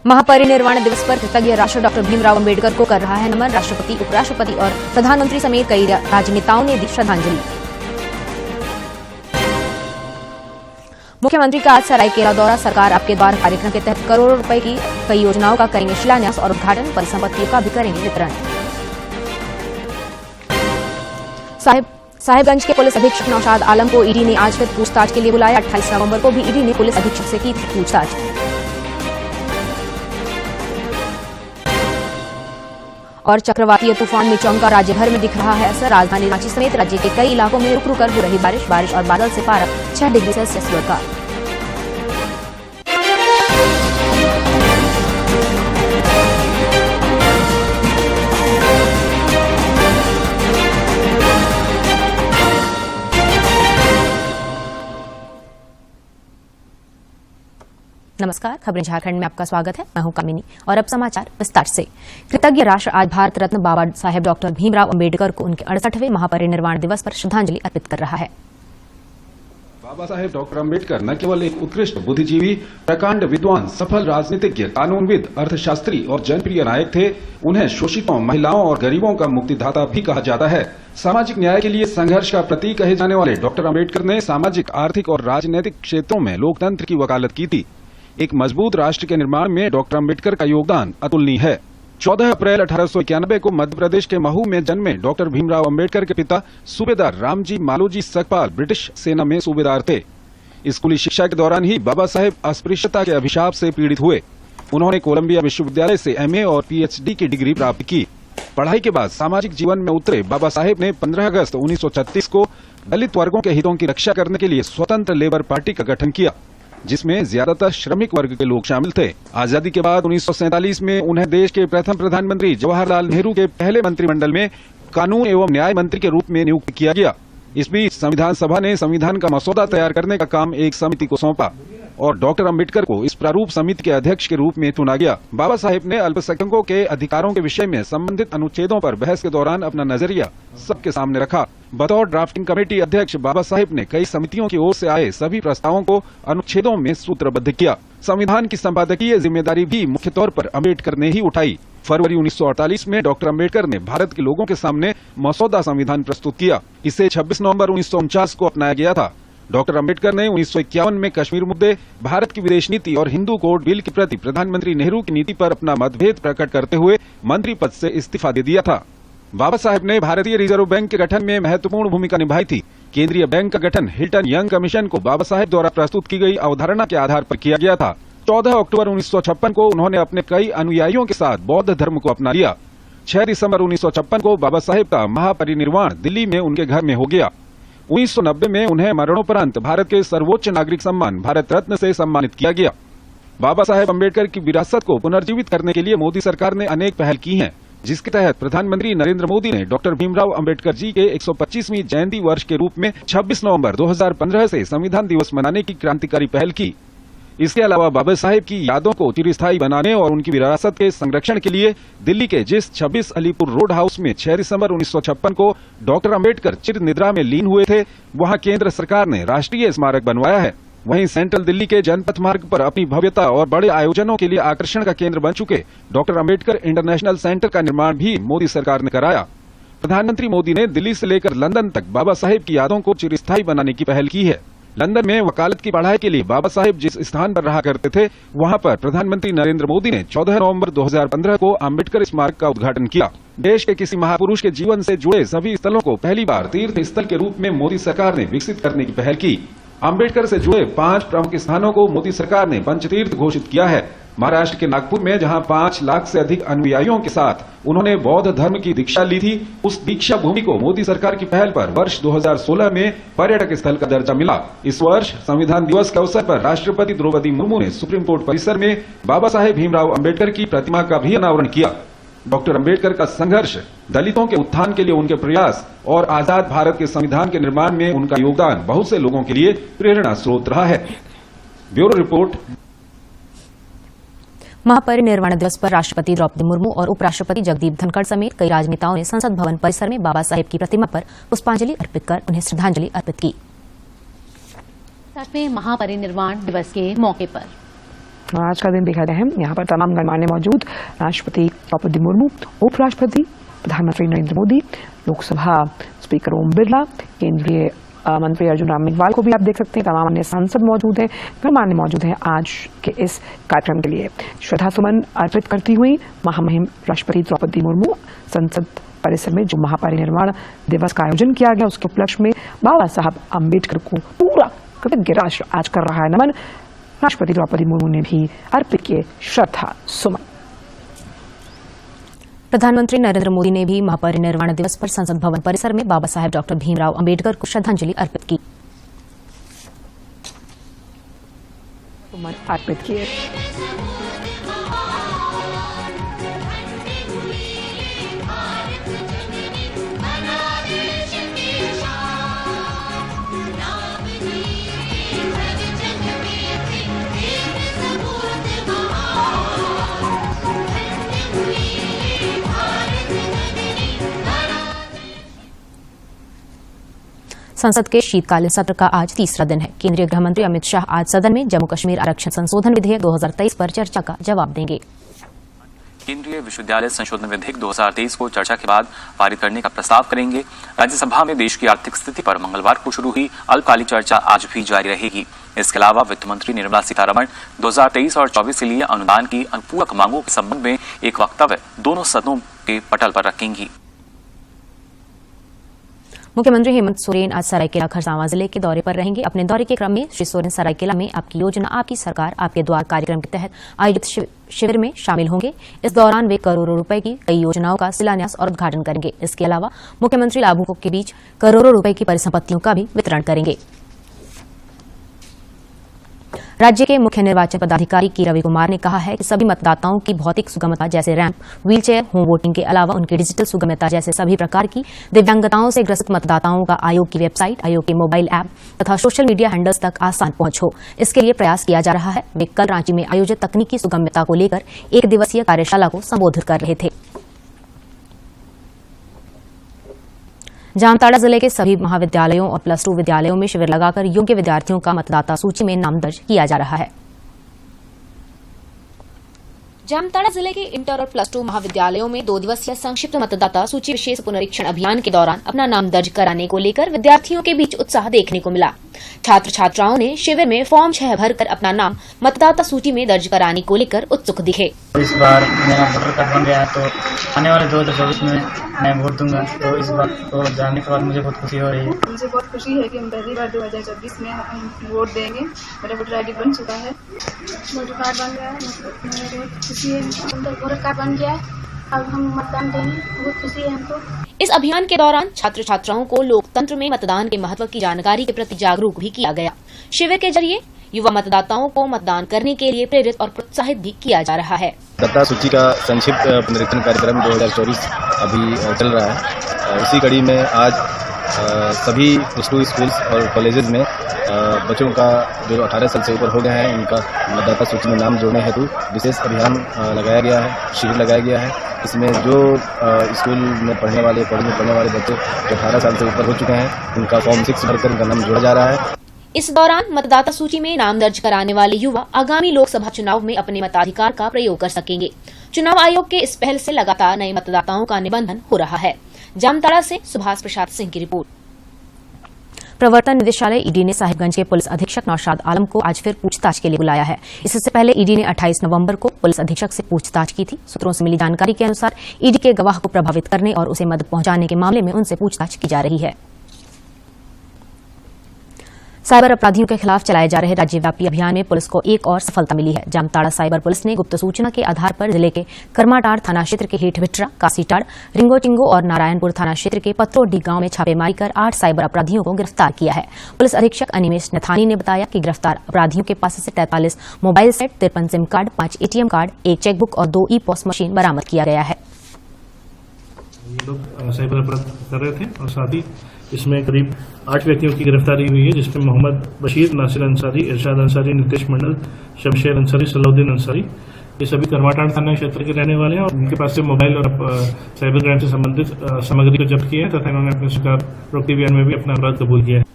महापरिनिर्वाण दिवस पर कृतज्ञ राष्ट्र डॉक्टर भीमराव अंबेडकर को कर रहा है नमन। राष्ट्रपति, उपराष्ट्रपति और प्रधानमंत्री समेत कई राजनेताओं ने दी श्रद्धांजलि। मुख्यमंत्री का आज सरायकेला दौरा। सरकार आपके द्वार कार्यक्रम के तहत करोड़ों रुपए की कई योजनाओं का करेंगे शिलान्यास और उद्घाटन। परिसंपत्तियों का भी करेंगे वितरण। साहिबगंज के पुलिस अधीक्षक नौशाद आलम को ईडी ने आज फिर पूछताछ के लिए बुलाया। 28 नवंबर को भी ईडी ने पुलिस अधीक्षक से की थी पूछताछ। और चक्रवातीय तूफान मिचोंग का राज्य भर में दिख रहा है असर। राजधानी रांची समेत राज्य के कई इलाकों में रुक रुक कर हो रही बारिश और बादल से पारा 6 डिग्री सेल्सियस लुढ़का। नमस्कार, खबरें झारखंड में आपका स्वागत है। मैं हूं कामिनी और अब समाचार विस्तार से। कृतज्ञ राष्ट्र आज भारत रत्न बाबा साहेब डॉक्टर भीमराव अंबेडकर को उनके 68वें महापरिनिर्वाण दिवस पर श्रद्धांजलि अर्पित कर रहा है। बाबा साहेब डॉक्टर अंबेडकर न केवल एक उत्कृष्ट बुद्धिजीवी, प्रकांड विद्वान, सफल राजनीतिज्ञ, कानूनविद, अर्थशास्त्री और जनप्रिय नायक थे, उन्हें शोषितों, महिलाओं और गरीबों का मुक्तिदाता भी कहा जाता है। सामाजिक न्याय के लिए संघर्ष का प्रतीक कहे जाने वाले डॉक्टर अंबेडकर ने सामाजिक, आर्थिक और राजनीतिक क्षेत्रों में लोकतंत्र की वकालत की थी। एक मजबूत राष्ट्र के निर्माण में डॉक्टर अंबेडकर का योगदान अतुलनीय है। 14 अप्रैल 1891 को मध्य प्रदेश के महू में जन्मे डॉक्टर भीमराव अंबेडकर के पिता सूबेदार रामजी मालोजी सकपाल ब्रिटिश सेना में सूबेदार थे। स्कूली शिक्षा के दौरान ही बाबा साहेब अस्पृश्यता के अभिशाप से पीड़ित हुए। उन्होंने कोलंबिया विश्वविद्यालय से MA और PhD की डिग्री प्राप्त की। पढ़ाई के बाद सामाजिक जीवन में उतरे बाबा साहेब ने 15 अगस्त 1936 को दलित वर्गों के हितों की रक्षा करने के लिए स्वतंत्र लेबर पार्टी का गठन किया, जिसमें ज्यादातर श्रमिक वर्ग के लोग शामिल थे। आजादी के बाद 1947 में उन्हें देश के प्रथम प्रधानमंत्री जवाहरलाल नेहरू के पहले मंत्रिमंडल में कानून एवं न्याय मंत्री के रूप में नियुक्त किया गया। इस बीच संविधान सभा ने संविधान का मसौदा तैयार करने का काम एक समिति को सौंपा और डॉक्टर अंबेडकर को इस प्रारूप समिति के अध्यक्ष के रूप में चुना गया। बाबा साहेब ने अल्पसंख्यकों के अधिकारों के विषय में संबंधित अनुच्छेदों पर बहस के दौरान अपना नजरिया सबके सामने रखा। बतौर ड्राफ्टिंग कमेटी अध्यक्ष बाबा साहेब ने कई समितियों की ओर से आए सभी प्रस्तावों को अनुच्छेदों में सूत्रबद्ध किया। संविधान की संपादकीय जिम्मेदारी भी मुख्य तौर पर अंबेडकर ने ही उठाई। फरवरी 1948 में डॉक्टर अंबेडकर ने भारत के लोगों के सामने मसौदा संविधान प्रस्तुत किया। इसे 26 नवंबर 1949 को अपनाया गया था। डॉक्टर अंबेडकर ने 1951 में कश्मीर मुद्दे, भारत की विदेश नीति और हिंदू कोड बिल के प्रति प्रधानमंत्री नेहरू की नीति पर अपना मतभेद प्रकट करते हुए मंत्री पद से इस्तीफा दे दिया था। बाबा साहेब ने भारतीय रिजर्व बैंक के गठन में महत्वपूर्ण भूमिका निभाई थी। केंद्रीय बैंक का गठन हिल्टन यंग कमीशन को बाबा साहेब द्वारा प्रस्तुत की गई अवधारणा के आधार पर किया गया था। 14 अक्टूबर 1956 को उन्होंने अपने कई अनुयायियों के साथ बौद्ध धर्म को अपना लिया। 6 दिसंबर 1956 को बाबा साहेब का महापरिनिर्वाण दिल्ली में उनके घर में हो गया। 1990 में उन्हें मरणोपरांत भारत के सर्वोच्च नागरिक सम्मान भारत रत्न से सम्मानित किया गया। बाबा साहेब अंबेडकर की विरासत को पुनर्जीवित करने के लिए मोदी सरकार ने अनेक पहल की हैं, जिसके तहत प्रधानमंत्री नरेंद्र मोदी ने डॉक्टर भीमराव अंबेडकर जी के 125वीं जयंती वर्ष के रूप में 26 नवंबर 2015 से संविधान दिवस मनाने की क्रांतिकारी पहल की। इसके अलावा बाबा साहेब की यादों को चिरस्थायी बनाने और उनकी विरासत के संरक्षण के लिए दिल्ली के जिस 26 अलीपुर रोड हाउस में 6 दिसंबर 1956 को डॉक्टर अंबेडकर चिर निद्रा में लीन हुए थे, वहां केंद्र सरकार ने राष्ट्रीय स्मारक बनवाया है। वहीं सेंट्रल दिल्ली के जनपथ मार्ग पर अपनी भव्यता और बड़े आयोजनों के लिए आकर्षण का केंद्र बन चुके डॉक्टर अंबेडकर इंटरनेशनल सेंटर का निर्माण भी मोदी सरकार ने कराया। प्रधानमंत्री मोदी ने दिल्ली से लेकर लंदन तक बाबा साहेब की यादों को चिरस्थायी बनाने की पहल की है। लंदन में वकालत की पढ़ाई के लिए बाबा साहेब जिस स्थान पर रहा करते थे, वहां पर प्रधानमंत्री नरेंद्र मोदी ने 14 नवंबर 2015 को अंबेडकर स्मारक का उद्घाटन किया। देश के किसी महापुरुष के जीवन से जुड़े सभी स्थलों को पहली बार तीर्थ स्थल के रूप में मोदी सरकार ने विकसित करने की पहल की। अंबेडकर से जुड़े 5 प्रमुख स्थानों को मोदी सरकार ने पंचतीर्थ घोषित किया है। महाराष्ट्र के नागपुर में जहां 5 लाख से अधिक अनुयायियों के साथ उन्होंने बौद्ध धर्म की दीक्षा ली थी, उस दीक्षा भूमि को मोदी सरकार की पहल पर वर्ष 2016 में पर्यटक स्थल का दर्जा मिला। इस वर्ष संविधान दिवस के अवसर पर राष्ट्रपति द्रौपदी मुर्मू ने सुप्रीम कोर्ट परिसर में बाबा साहेब भीमराव अंबेडकर की प्रतिमा का भी अनावरण किया। डॉक्टर अंबेडकर का संघर्ष, दलितों के उत्थान के लिए उनके प्रयास और आजाद भारत के संविधान के निर्माण में उनका योगदान बहुत से लोगों के लिए प्रेरणा स्रोत रहा है। Bureau report. महापरिनिर्वाण दिवस पर राष्ट्रपति द्रौपदी मुर्मू और उपराष्ट्रपति जगदीप धनखड़ समेत कई राजनेताओं ने संसद भवन परिसर में बाबा साहेब की प्रतिमा पर पुष्पांजलि अर्पित कर उन्हें श्रद्धांजलि अर्पित की। महापरिनिर्वाण दिवस के मौके पर आज का दिन बेहद अहम। यहाँ पर तमाम गणमान्य मौजूद, राष्ट्रपति द्रौपदी मुर्मू, उपराष्ट्रपति प्रधानमंत्री नरेंद्र मोदी, लोकसभा स्पीकर ओम बिरला, केंद्रीय मंत्री अर्जुन राम मेघवाल को भी आप देख सकते हैं। तमाम अन्य सांसद मौजूद हैं, गणमान्य मौजूद हैं आज के इस कार्यक्रम के लिए। श्रद्धा सुमन अर्पित करती हुई महामहिम राष्ट्रपति द्रौपदी मुर्मू संसद परिसर में जो महापरिनिर्वाण दिवस का आयोजन किया गया उसके उपलक्ष्य में बाबा साहब अम्बेडकर को पूरा कृतज्ञ राष्ट्र आज कर रहा है नमन। राष्ट्रपति द्रौपदी मुर्मू ने भी अर्पित किए श्रद्धा सुमन। प्रधानमंत्री नरेंद्र मोदी ने भी महापरिनिर्वाण दिवस पर संसद भवन परिसर में बाबा साहेब डॉक्टर भीमराव अम्बेडकर को श्रद्धांजलि अर्पित की। अर्पित किए। संसद के शीतकालीन सत्र का आज तीसरा दिन है। केंद्रीय गृह मंत्री अमित शाह आज सदन में जम्मू कश्मीर आरक्षण संशोधन विधेयक 2023 पर चर्चा का जवाब देंगे। केंद्रीय विश्वविद्यालय संशोधन विधेयक 2023 को चर्चा के बाद पारित करने का प्रस्ताव करेंगे। राज्यसभा में देश की आर्थिक स्थिति पर मंगलवार को शुरू हुई अल्पकालिक चर्चा आज भी जारी रहेगी। इसके अलावा वित्त मंत्री निर्मला सीतारमण 2023 और 24 के लिए अनुदान की अनुपूरक मांगों के संबंध में एक वक्तव्य दोनों सदनों के पटल पर रखेंगी। मुख्यमंत्री हेमंत सोरेन आज सरायकेला खरसावां जिले के दौरे पर रहेंगे। अपने दौरे के क्रम में श्री सोरेन सरायकेला में आपकी योजना आपकी सरकार आपके द्वार कार्यक्रम के तहत आयोजित शिविर में शामिल होंगे। इस दौरान वे करोड़ों रुपए की कई योजनाओं का शिलान्यास और उद्घाटन करेंगे। इसके अलावा मुख्यमंत्री लाभुकों के बीच करोड़ों रुपए की परिसंपत्तियों का भी वितरण करेंगे। राज्य के मुख्य निर्वाचन पदाधिकारी के रवि कुमार ने कहा है कि सभी मतदाताओं की भौतिक सुगमता जैसे रैंप, व्हीलचेयर, होम वोटिंग के अलावा उनकी डिजिटल सुगमता जैसे सभी प्रकार की दिव्यांगताओं से ग्रसित मतदाताओं का आयोग की वेबसाइट, आयोग के मोबाइल ऐप तथा सोशल मीडिया हैंडल्स तक आसान पहुंच हो, इसके लिए प्रयास किया जा रहा है। वे कल रांची में आयोजित तकनीकी सुगम्यता को लेकर एक दिवसीय कार्यशाला को संबोधित कर रहे थे। जामताड़ा जिले के सभी महाविद्यालयों और +2 विद्यालयों में शिविर लगाकर योग्य विद्यार्थियों का मतदाता सूची में नाम दर्ज किया जा रहा है। जामताड़ा जिले के इंटर और +2 महाविद्यालयों में 2 दिवसीय संक्षिप्त मतदाता सूची विशेष पुनरीक्षण अभियान के दौरान अपना नाम दर्ज कराने को लेकर विद्यार्थियों के बीच उत्साह देखने को मिला। छात्र छात्राओं ने शिविर में फॉर्म 6 भरकर अपना नाम मतदाता सूची में दर्ज कराने को लेकर उत्सुक दिखे। इस बार मेरा वोटर कार्ड बन गया तो आने वाले 2024 में मैं वोट दूंगा, तो इस बात को जानने के बाद मुझे बहुत खुशी हो रही है। मुझे बहुत खुशी है कि हम पहली बार 2024 में हम वोट देंगे। मेरा वोटर आई डी बन चुका है, वोटर कार्ड बन गया है, मुझे बहुत खुशी है। वोटर कार्ड बन गया है, अब हम मतदान देंगे, बहुत खुशी है हमको। इस अभियान के दौरान छात्र छात्राओं को लोकतंत्र में मतदान के महत्व की जानकारी के प्रति जागरूक भी किया गया। शिविर के जरिए युवा मतदाताओं को मतदान करने के लिए प्रेरित और प्रोत्साहित भी किया जा रहा है। मतदाता सूची का संक्षिप्त पुनरीक्षण कार्यक्रम 2024 अभी चल रहा है। इसी कड़ी में आज सभी +2 स्कूल्स और कॉलेजेस में बच्चों का जो 18 साल से ऊपर हो गए हैं उनका मतदाता सूची में नाम जोड़ने हेतु विशेष अभियान लगाया गया है, शिविर लगाया गया है। इसमें जो स्कूल में पढ़ने वाले बच्चे जो 18 साल से ऊपर हो चुके हैं उनका फॉर्म 6 भरकर उनका नाम जोड़ा जा रहा है। इस दौरान मतदाता सूची में नाम दर्ज कराने वाले युवा आगामी लोकसभा चुनाव में अपने मताधिकार का प्रयोग कर सकेंगे। चुनाव आयोग के इस पहल से लगातार नए मतदाताओं का निबंधन हो रहा है। जामताड़ा से सुभाष प्रसाद सिंह की रिपोर्ट। प्रवर्तन निदेशालय ईडी ने साहिबगंज के पुलिस अधीक्षक नौशाद आलम को आज फिर पूछताछ के लिए बुलाया है। इससे पहले ईडी ने 28 नवंबर को पुलिस अधीक्षक से पूछताछ की थी। सूत्रों से मिली जानकारी के अनुसार ईडी के गवाह को प्रभावित करने और उसे मदद पहुंचाने के मामले में उनसे पूछताछ की जा रही है। साइबर अपराधियों के खिलाफ चलाए जा रहे राज्यव्यापी अभियान में पुलिस को एक और सफलता मिली है। जामताड़ा साइबर पुलिस ने गुप्त सूचना के आधार पर जिले के कर्माटाड़ थाना क्षेत्र के हेठभिट्रा, कासीटाड़, रिंगोटिंगो और नारायणपुर थाना क्षेत्र के पत्रोडी गांव में छापेमारी कर 8 साइबर अपराधियों को गिरफ्तार किया है। पुलिस अधीक्षक अनिमेश नथानी ने बताया कि गिरफ्तार अपराधियों के पास से 43 mobile set, 53 SIM card, 5 ATM card, 1 chequebook और 2 ई-पॉस मशीन बरामद किया गया है। ये लोग साइबर अपराध कर रहे थे और साथ ही इसमें करीब 8 व्यक्तियों की गिरफ्तारी हुई है, जिसमें मोहम्मद बशीर, नासिर अंसारी, इरशाद अंसारी, नितेश मंडल, शमशेर अंसारी, सलाउद्दीन अंसारी, ये सभी करमाटाड़ थाना क्षेत्र के रहने वाले हैं और उनके पास से मोबाइल और साइबर क्राइम से संबंधित सामग्री को जब्त किया है तथा इन्होंने अपने शिकार रोकती अभियान में भी अपना अपराध कबूल किया है।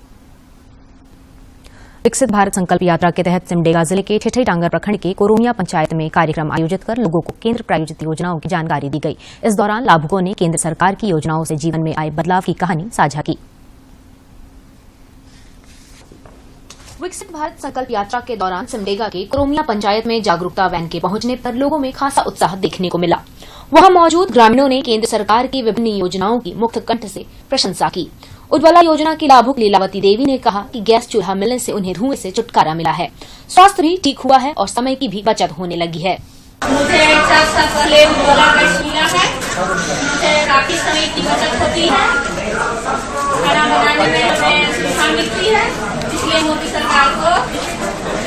विकसित भारत संकल्प यात्रा के तहत सिमडेगा जिले के ठिठई डांगर प्रखंड के कोरोनिया पंचायत में कार्यक्रम आयोजित कर लोगों को केंद्र प्रायोजित योजनाओं की जानकारी दी गई। इस दौरान लाभुकों ने केंद्र सरकार की योजनाओं से जीवन में आए बदलाव की कहानी साझा की। विकसित भारत संकल्प यात्रा के दौरान सिमडेगा के कोरोनिया पंचायत में जागरूकता वैन के पहुंचने पर लोगों में खासा उत्साह देखने को मिला। वहां मौजूद ग्रामीणों ने केंद्र सरकार की विभिन्न योजनाओं की मुक्त कंठ से प्रशंसा की। उज्ज्वला योजना की लाभुक लीलावती देवी ने कहा कि गैस चूल्हा मिलने से उन्हें धुएं से छुटकारा मिला है, स्वास्थ्य भी ठीक हुआ है और समय की भी बचत होने लगी है। मुझे 4 साल पहले उज्ज्वला गैस मिला है, मुझे काफी समय की बचत होती है, खाना बनाने में हमें सुविधा मिलती है, इसलिए मोदी सरकार को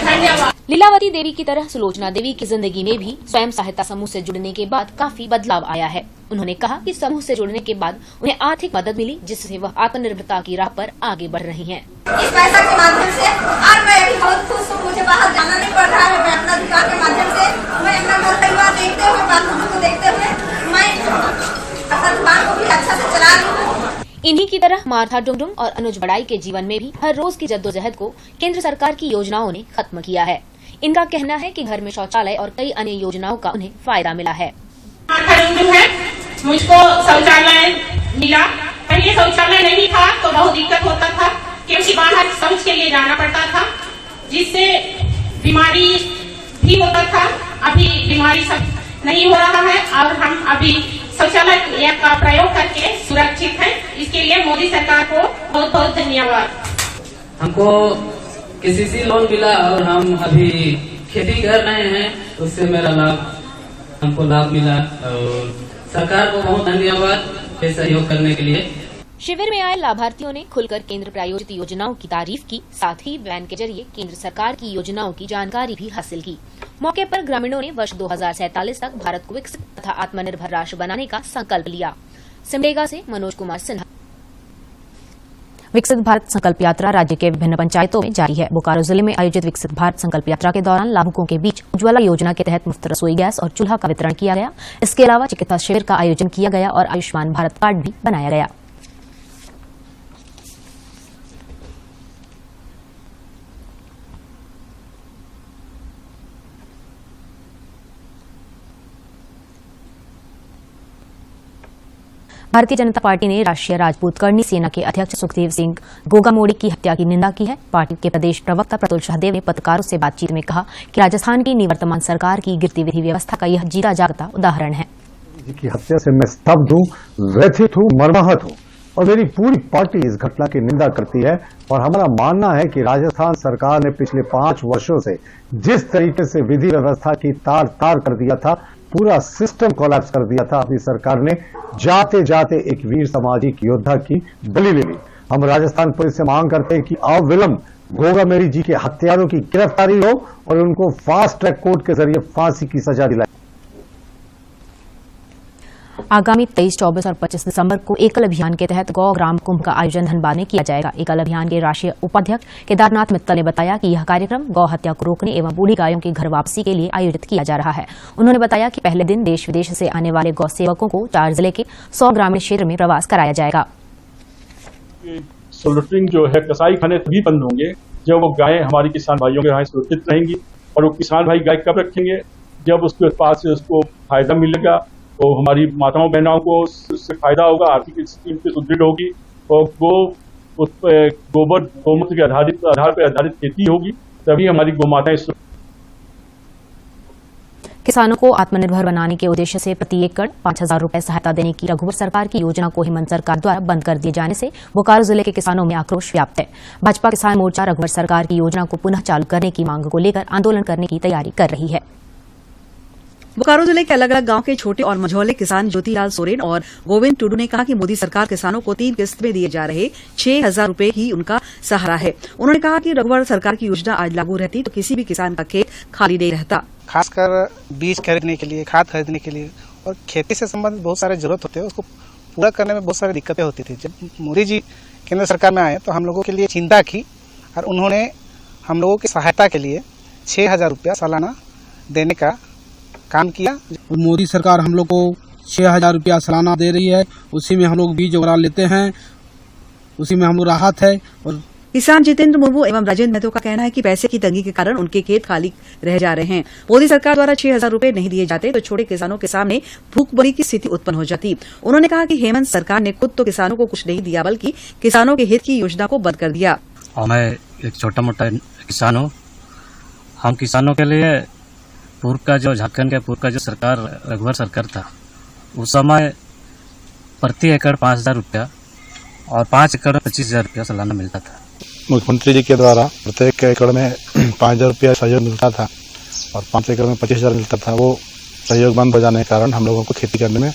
धन्यवाद। लीलावती देवी की तरह सुलोचना देवी की जिंदगी में भी स्वयं सहायता समूह से जुड़ने के बाद काफी बदलाव आया है। उन्होंने कहा कि समूह से जुड़ने के बाद उन्हें आर्थिक मदद मिली, जिससे वह आत्मनिर्भरता की राह पर आगे बढ़ रही हैं। इस पैसा के माध्यम से आज मैं अभी बहुत खुश हूँ, मुझे बाहर जाना नहीं पड़ रहा है। मैं अपना दुकान के माध्यम से मैं अपना घर परिवार देखते हुए, बाल को देखते हुए मैं अपना दुकान को भी अच्छा से चला रही हूँ। इन्हीं की तरह मार्था डुंगडुंग और अनुज बड़ाई के जीवन में भी हर रोज की जद्दोजहद को केंद्र सरकार की योजनाओं ने खत्म किया है। इनका कहना है कि घर में शौचालय और कई अन्य योजनाओं का उन्हें फायदा मिला है। मुझको शौचालय मिला, पहले शौचालय नहीं था तो बहुत दिक्कत होता था, क्योंकि बाहर शौच के लिए जाना पड़ता था, जिससे बीमारी भी होता था। अभी बीमारी सब नहीं हो रहा है और हम अभी शौचालय का प्रयोग करके सुरक्षित हैं। इसके लिए मोदी सरकार को बहुत बहुत धन्यवाद। हमको केसीसी लोन मिला और हम अभी खेती कर रहे हैं, उससे मेरा हमको लाभ मिला और सरकार को बहुत धन्यवाद सहयोग करने के लिए। शिविर में आए लाभार्थियों ने खुलकर केंद्र प्रायोजित योजनाओं की तारीफ की, साथ ही वैन के जरिए केंद्र सरकार की योजनाओं की जानकारी भी हासिल की। मौके पर ग्रामीणों ने वर्ष 2047 तक भारत को विकसित तथा आत्मनिर्भर राष्ट्र बनाने का संकल्प लिया। सिमडेगा से मनोज कुमार सिन्हा। विकसित भारत संकल्प यात्रा राज्य के विभिन्न पंचायतों में जारी है। बोकारो जिले में आयोजित विकसित भारत संकल्प यात्रा के दौरान लाभुकों के बीच उज्ज्वला योजना के तहत मुफ्त रसोई गैस और चूल्हा का वितरण किया गया। इसके अलावा चिकित्सा शिविर का आयोजन किया गया और आयुष्मान भारत कार्ड भी बनाया गया। भारतीय जनता पार्टी ने राष्ट्रीय राजपूत करनी सेना के अध्यक्ष सुखदेव सिंह गोगामोड़ी की हत्या की निंदा की है। पार्टी के प्रदेश प्रवक्ता प्रतुल शाहदेव ने पत्रकारों से बातचीत में कहा कि राजस्थान की निवर्तमान सरकार की गिरती विधि व्यवस्था का यह जीता जागता उदाहरण है। की हत्या से मैं स्तब्ध हूँ, व्यथित हूँ, मर्माहत हूँ और मेरी पूरी पार्टी इस घटना की निंदा करती है। और हमारा मानना है कि राजस्थान सरकार ने पिछले 5 वर्षों से जिस तरीके से विधि व्यवस्था की तार तार कर दिया था, पूरा सिस्टम कोलैप्स कर दिया था, अपनी सरकार ने जाते जाते एक वीर सामाजिक योद्धा की बलि ले ली। हम राजस्थान पुलिस से मांग करते हैं कि अविलंब गोगामेड़ी जी के हत्यारों की गिरफ्तारी हो और उनको फास्ट ट्रैक कोर्ट के जरिए फांसी की सजा दिलाए। आगामी 23, 24 और 25 दिसंबर को एकल अभियान के तहत गौ ग्राम कुंभ का आयोजन धनबाद में किया जाएगा। एकल अभियान के राष्ट्रीय उपाध्यक्ष केदारनाथ मित्तल ने बताया कि यह कार्यक्रम गौ हत्या को रोकने एवं बूढ़ी गायों की घर वापसी के लिए आयोजित किया जा रहा है। उन्होंने बताया कि पहले दिन देश विदेश से आने वाले गौ सेवकों को 4 जिले के 100 ग्रामीण क्षेत्र में प्रवास कराया जाएगा। स्लॉटरिंग जो है, कसाई खाने तभी बंद होंगे जब वो गायें हमारी किसान भाइयों के यहाँ सुरक्षित रहेंगी। और वो किसान भाई गाय कब रखेंगे? जब उसके पास से उसको फायदा मिलेगा, तो हमारी माताओं बहनों को उससे फायदा होगा, आर्थिक स्थिति उनकी सुदृढ़ होगी और गोबर गोमूत्र के आधार पर आधारित खेती होगी, तभी हमारी गोमाताएं। किसानों को आत्मनिर्भर बनाने के उद्देश्य से प्रति एकड़ 5,000 रुपए सहायता देने की रघुवर सरकार की योजना को हेमंत सरकार द्वारा बंद कर दिए जाने से बोकारो जिले के किसानों में आक्रोश व्याप्त है। भाजपा किसान मोर्चा रघुवर सरकार की योजना को पुनः चालू करने की मांग को लेकर आंदोलन करने की तैयारी कर रही है। बोकारो जिले के अलग अलग गांव के छोटे और मझौले किसान ज्योतिलाल सोरेन और गोविंद टुडू ने कहा कि मोदी सरकार किसानों को 3 किस्त में दिए जा रहे 6,000 रुपए ही उनका सहारा है। उन्होंने कहा कि रघुवर सरकार की योजना आज लागू रहती तो किसी भी किसान का खेत खाली नहीं रहता। खासकर बीज खरीदने के लिए, खाद खरीदने के लिए और खेती से संबंधित बहुत सारे जरूरत होते हैं, उसको पूरा करने में बहुत सारी दिक्कतें होती थी। जब मोदी जी केंद्र सरकार में आए तो हम लोगों के लिए चिंता की और उन्होंने हम लोगों की सहायता के लिए 6,000 रुपया सालाना देने का काम किया। मोदी सरकार हम लोग को 6,000 रुपया सालाना दे रही है, उसी में हम लोग बीज वगैरह लेते हैं, उसी में हम लोग राहत है और किसान जितेंद्र मुर्मू एवं राजेंद्र महतो का कहना है कि पैसे की तंगी के कारण उनके खेत खाली रह जा रहे हैं। मोदी सरकार द्वारा 6,000 रुपए नहीं दिए जाते तो छोटे किसानों के सामने भूखमरी की स्थिति उत्पन्न हो जाती। उन्होंने कहा कि हेमंत सरकार ने खुद तो किसानों को कुछ नहीं दिया बल्कि किसानों के हित की योजना को बंद कर दिया। मैं एक छोटा मोटा किसान हूँ। हम किसानों के लिए पूर्व का जो झारखंड के पूर्व का जो सरकार रघुवर सरकार था, उस समय प्रति एकड़ 5,000 रुपया और 5 एकड़ में 25,000 रुपया सालाना मिलता था। मुख्यमंत्री जी के द्वारा प्रत्येक एकड़ में 5,000 रुपया सहयोग मिलता था और 5 एकड़ में 25,000 मिलता था। वो सहयोग बंद हो जाने के कारण हम लोगों को खेती करने में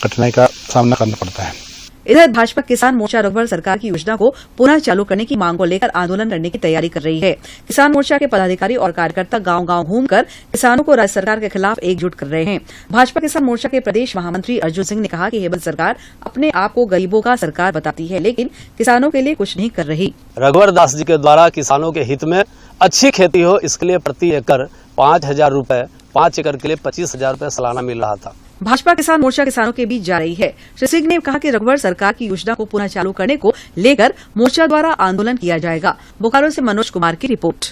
कठिनाई का सामना करना पड़ता है। इधर भाजपा किसान मोर्चा रघुवर सरकार की योजना को पुनः चालू करने की मांग को लेकर आंदोलन करने की तैयारी कर रही है। किसान मोर्चा के पदाधिकारी और कार्यकर्ता गांव-गांव घूमकर किसानों को राज्य सरकार के खिलाफ एकजुट कर रहे हैं। भाजपा किसान मोर्चा के प्रदेश महामंत्री अर्जुन सिंह ने कहा कि हेमंत सरकार अपने आप को गरीबों का सरकार बताती है, लेकिन किसानों के लिए कुछ नहीं कर रही। रघुवर दास जी के द्वारा किसानों के हित में अच्छी खेती हो, इसके लिए प्रति एकड़ 5,000 रुपए, 5 एकड़ के लिए 25,000 रुपए सालाना मिल रहा था। भाजपा किसान मोर्चा किसानों के बीच जा रही है। श्री सिंह ने कहा कि रघुवर सरकार की योजना को पुनः चालू करने को लेकर मोर्चा द्वारा आंदोलन किया जाएगा। बोकारो से मनोज कुमार की रिपोर्ट।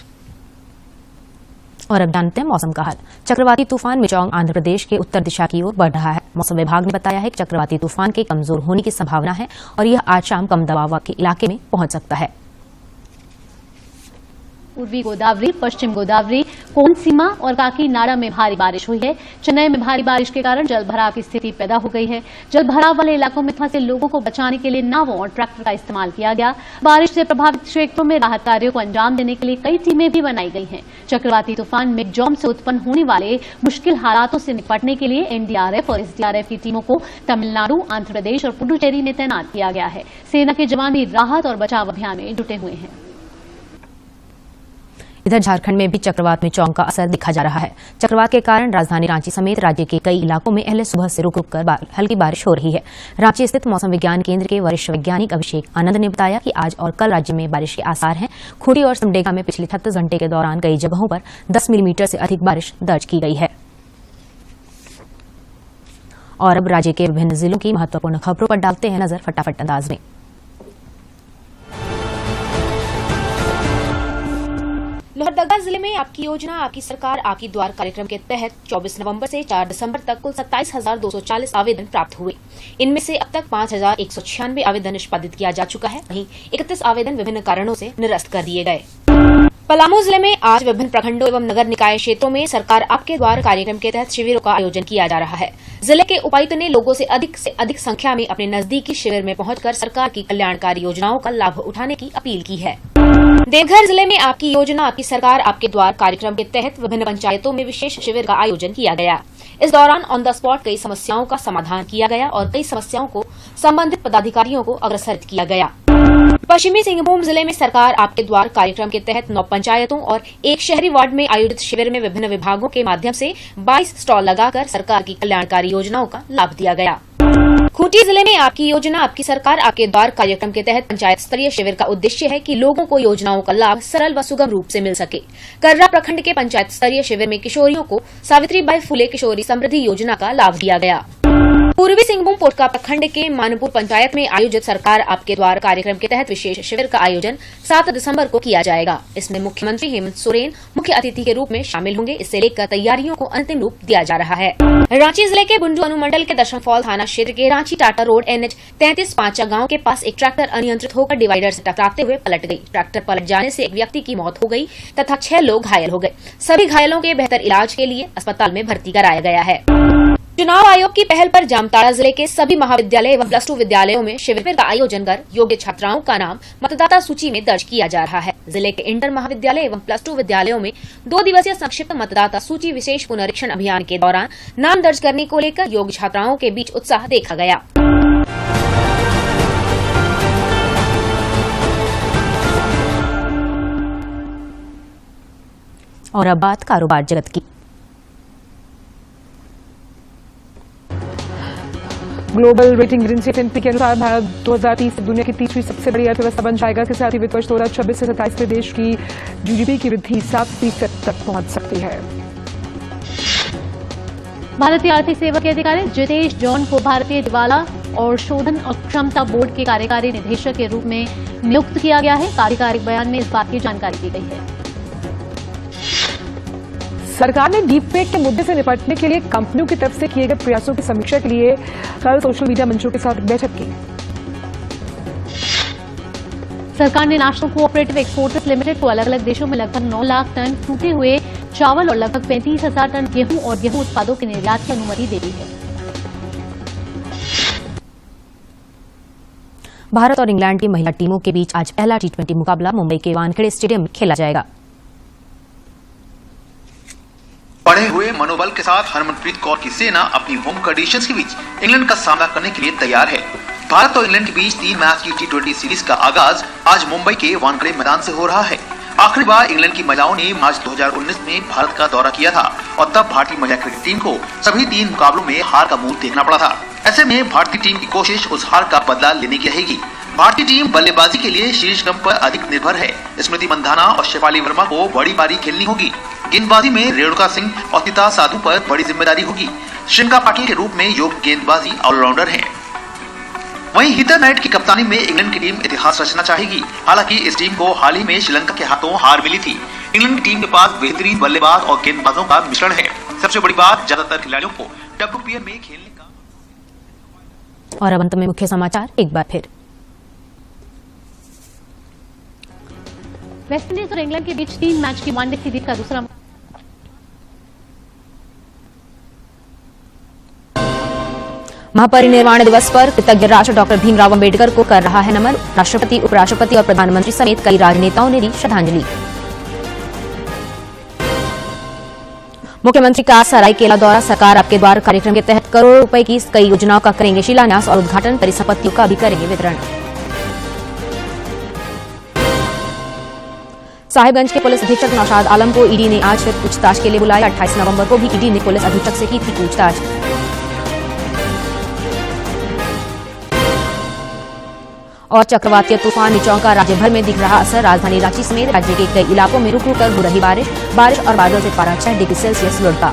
और अब जानते हैं मौसम का हाल। चक्रवाती तूफान मिचोंग आंध्र प्रदेश के उत्तर दिशा की ओर बढ़ रहा है। मौसम विभाग ने बताया है कि चक्रवाती तूफान के कमजोर होने की संभावना है और यह आज शाम कम दबाव के इलाके में पहुंच सकता है। पूर्वी गोदावरी, पश्चिम गोदावरी, कोनसीमा और काकीनाडा में भारी बारिश हुई है। चेन्नई में भारी बारिश के कारण जल भराव की स्थिति पैदा हो गई है। जल भराव वाले इलाकों में फंसे लोगों को बचाने के लिए नावों और ट्रैक्टर का इस्तेमाल किया गया। बारिश से प्रभावित क्षेत्रों में राहत कार्यों को अंजाम देने के लिए कई टीमें भी बनाई गई हैं। चक्रवाती तूफान मिगजॉम से उत्पन्न होने वाले मुश्किल हालातों से निपटने के लिए एनडीआरएफ और एसडीआरएफ की टीमों को तमिलनाडु, आंध्र प्रदेश और पुडुचेरी में तैनात किया गया है। सेना के जवान भी राहत और बचाव अभियान में जुटे हुए हैं। इधर झारखंड में भी चक्रवात मिचोंग का असर दिखा जा रहा है। चक्रवात के कारण राजधानी रांची समेत राज्य के कई इलाकों में अहले सुबह से रुक रुक कर हल्की बारिश हो रही है। रांची स्थित मौसम विज्ञान केंद्र के वरिष्ठ वैज्ञानिक अभिषेक आनंद ने बताया कि आज और कल राज्य में बारिश के आसार हैं। खूंटी और सिमडेगा में पिछले 36 घंटे के दौरान कई जगहों पर 10 मिलीमीटर से अधिक बारिश दर्ज की गई है। और अब राज्य के विभिन्न जिलों की महत्वपूर्ण खबरों पर डालते हैं नजर फटाफट अंदाज में। लोहरदगा जिले में आपकी योजना आपकी सरकार आपकी द्वार कार्यक्रम के तहत 24 नवंबर से 4 दिसंबर तक कुल 27,240 आवेदन प्राप्त हुए। इनमें से अब तक 5,196 आवेदन निष्पादित किया जा चुका है। वहीं 31 आवेदन विभिन्न कारणों से निरस्त कर दिए गए। पलामू जिले में आज विभिन्न प्रखंडों एवं नगर निकाय क्षेत्रों में सरकार आपके द्वार कार्यक्रम के तहत शिविरों का आयोजन किया जा रहा है। जिले के उपायुक्त ने लोगों से अधिक संख्या में अपने नजदीकी शिविर में पहुंचकर सरकार की कल्याणकारी योजनाओं का लाभ उठाने की अपील की है। देवघर जिले में आपकी योजना आपकी सरकार आपके द्वार कार्यक्रम के तहत विभिन्न पंचायतों में विशेष शिविर का आयोजन किया गया। इस दौरान ऑन द स्पॉट कई समस्याओं का समाधान किया गया और कई समस्याओं को संबंधित पदाधिकारियों को अग्रसर किया गया। पश्चिमी सिंहभूम जिले में सरकार आपके द्वार कार्यक्रम के तहत 9 पंचायतों और एक शहरी वार्ड में आयोजित शिविर में विभिन्न विभागों के माध्यम से 22 स्टॉल लगाकर सरकार की कल्याणकारी योजनाओं का लाभ दिया गया। खूंटी जिले में आपकी योजना आपकी सरकार आपके द्वार कार्यक्रम के तहत पंचायत स्तरीय शिविर का उद्देश्य है कि लोगों को योजनाओं का लाभ सरल व सुगम रूप से मिल सके। कर्रा प्रखंड के पंचायत स्तरीय शिविर में किशोरियों को सावित्रीबाई फुले किशोरी समृद्धि योजना का लाभ दिया गया। पूर्वी सिंहभूम पोटका प्रखंड के मानपुर पंचायत में आयोजित सरकार आपके द्वार कार्यक्रम के तहत विशेष शिविर का आयोजन 7 दिसंबर को किया जाएगा। इसमें मुख्यमंत्री हेमंत सोरेन मुख्य अतिथि के रूप में शामिल होंगे। इससे लेकर तैयारियों को अंतिम रूप दिया जा रहा है। रांची जिले के बुंडू अनुमंडल के दशम फॉल थाना क्षेत्र के रांची टाटा रोड NH 33 पांचा गांव के पास एक ट्रैक्टर अनियंत्रित होकर डिवाइडर से टकराते हुए पलट गई। ट्रैक्टर पलट जाने से एक व्यक्ति की मौत हो गई तथा 6 लोग घायल हो गए। सभी घायलों के बेहतर इलाज के लिए अस्पताल में भर्ती कराया गया है। चुनाव आयोग की पहल पर जामताड़ा जिले के सभी महाविद्यालय एवं +2 विद्यालयों में शिविर का आयोजन कर योग्य छात्राओं का नाम मतदाता सूची में दर्ज किया जा रहा है। जिले के इंटर महाविद्यालय एवं +2 विद्यालयों में 2 दिवसीय संक्षिप्त मतदाता सूची विशेष पुनरीक्षण अभियान के दौरान नाम दर्ज करने को लेकर योग्य छात्राओं के बीच उत्साह देखा गया। और अब बात कारोबार जगत की। ग्लोबल रेटिंग एजेंसी S&P के अनुसार भारत 2030 तक दुनिया की तीसरी सबसे बड़ी अर्थव्यवस्था बन जाएगा। इसके साथ ही वित्त वर्ष 2026 से 27 में देश की GDP की वृद्धि 7% तक पहुंच सकती है। भारतीय आर्थिक सेवा के अधिकारी जितेश जॉन को भारतीय दिवाला और शोधन और क्षमता बोर्ड के कार्यकारी निदेशक के रूप में नियुक्त किया गया है। आधिकारिक बयान में इस बात की जानकारी दी गई है। सरकार ने डीप फेक के मुद्दे से निपटने के लिए कंपनियों की तरफ से किए गए प्रयासों की समीक्षा के लिए कल सोशल मीडिया मंचों के साथ बैठक की। सरकार ने नेशनल कोऑपरेटिव एक्सपोर्टर्स लिमिटेड को अलग अलग देशों में लगभग 9 लाख टन टूटे हुए चावल और लगभग 35,000 टन गेहूं और गेहूं उत्पादों के निर्यात की अनुमति दे दी है। भारत और इंग्लैंड की महिला टीमों के बीच आज पहला टी20 मुकाबला मुंबई के वानखेड़े स्टेडियम में खेला जाएगा। बढ़े हुए मनोबल के साथ हरमनप्रीत कौर की सेना अपनी होम कंडीशंस के बीच इंग्लैंड का सामना करने के लिए तैयार है। भारत और इंग्लैंड के बीच 3 मैच की टी20 सीरीज का आगाज आज मुंबई के वानखेड़े मैदान से हो रहा है। आखिरी बार इंग्लैंड की महिलाओं ने मार्च 2019 में भारत का दौरा किया था और तब भारतीय महिला क्रिकेट टीम को सभी 3 मुकाबलों में हार का मुंह देखना पड़ा था। ऐसे में भारतीय टीम की कोशिश उस हार का बदला लेने की रहेगी। भारतीय टीम बल्लेबाजी के लिए शीर्ष क्रम पर अधिक निर्भर है। स्मृति मंधाना और शेफाली वर्मा को बड़ी पारी खेलनी होगी। गेंदबाजी में रेणुका सिंह और तिता साधु पर बड़ी जिम्मेदारी होगी। श्रिंका पाटिल के रूप में योग्य गेंदबाजी ऑलराउंडर हैं। वहीं हीथर नाइट की कप्तानी में इंग्लैंड की टीम इतिहास रचना चाहेगी। हालांकि इस टीम को हाल ही में श्रीलंका के हाथों हार मिली थी। इंग्लैंड की टीम के पास बेहतरीन बल्लेबाज और गेंदबाजों का मिश्रण है। सबसे बड़ी बात, ज्यादातर खिलाड़ियों को WPL में खेलने का। और अब अंत में मुख्य समाचार एक बार फिर। वेस्टइंडीज और इंग्लैंड के बीच 3 मैच की वनडे सीरीज का दूसरा महापरिनिर्वाण दिवस पर कृतज्ञ राष्ट्र डॉक्टर भीमराव अंबेडकर को कर रहा है नमन। राष्ट्रपति, उपराष्ट्रपति और प्रधानमंत्री समेत कई राजनेताओं ने दी श्रद्धांजलि। मुख्यमंत्री का सरायकेला दौरा। सरकार आपके द्वार कार्यक्रम के तहत करोड़ों रुपए की कई योजनाओं का करेंगे शिलान्यास और उद्घाटन। परिसंपत्तियों का भी करेंगे वितरण। साहिबगंज के पुलिस अधीक्षक नौशाद आलम को ईडी ने आज फिर पूछताछ के लिए बुलाया। 28 नवंबर को भी ईडी ने पुलिस अधीक्षक से की थी पूछताछ। और चक्रवातीय तूफान निचौं का राज्य भर में दिख रहा असर। राजधानी रांची समेत राज्य के कई इलाकों में रुक रुक कर हो रही बारिश और बादल से पारा 6 डिग्री सेल्सियस लुढ़का।